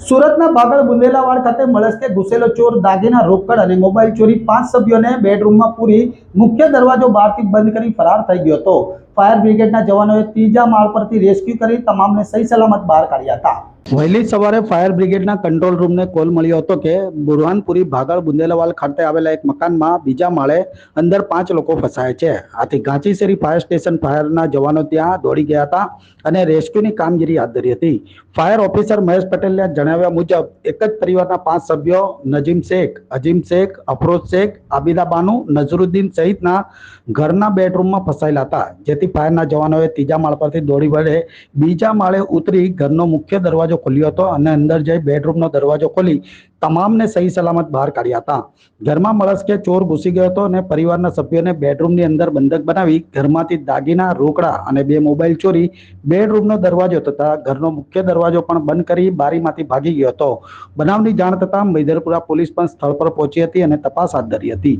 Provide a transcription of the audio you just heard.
સુરતના ભાગળ બુંદેલાવાડ ખાતે મળસ્કે ઘૂસેલો ચોર દાગીના રોકડ અને મોબાઈલ ચોરી 5 સભ્યોને બેડરૂમમાં પૂરી મુખ્ય દરવાજો બહારથી બંધ કરી ફરાર થઈ ગયો હતો। ફાયર બ્રિગેડના જવાનોએ ત્રીજા માળ પરથી રેસ્ક્યુ કરી તમામને સહી સલામત બહાર કાઢ્યા હતા। વહેલી સવારે ફાયર બ્રિગેડના કંટ્રોલ રૂમને કોલ મળ્યો હતો કે બુરહાનપુરી ભાગળ બુંદેલાવાડ ખાતે આવેલા એક મકાનમાં બીજા માળે અંદર 5 લોકો ફસાયા છે। આથી ગાંચીસેરી ફાયર સ્ટેશન ફાયરના જવાનો ત્યાં દોડી ગયા હતા અને રેસ્ક્યુની કામગીરી હાથ ધરી હતી। ફાયર ઓફિસર મહેશ પટેલના જણાવ્યા મુજબ એક જ પરિવારના 5 સભ્યો નજીમ શેખ, અજીમ શેખ, અફરોઝ શેખ, આબિદા બાનુ, નઝરુદ્દીન સહિતના ઘરના બેડરૂમમાં ફસાયેલા હતા, જેથી ફાયરના જવાનોએ ત્રીજા માળ પરથી દોડી વળે બીજા માળે ઉતરી ઘરનો મુખ્ય દરવાજો ખોલ્યો હતો અને અંદર જઈ બેડરૂમનો દરવાજો ખોલી તમામને સહી સલામત બહાર કાઢ્યા હતા। ઘરમાં મળસ્કે ચોર ઘૂસી ગયો હતો અને પરિવારના સભ્યોને બેડરૂમની અંદર બંધક બનાવી ઘરમાંથી દાગીના, રોકડા અને 2 મોબાઈલ ચોરી બેડરૂમનો દરવાજો તથા ઘરનો મુખ્ય દરવાજો પણ બંધ કરી બારીમાંથી ભાગી ગયો હતો। બનાવની જાણ થતાં મૈદરપુરા પોલીસ પણ સ્થળ પર પહોંચી હતી અને તપાસ હાથ ધરી હતી।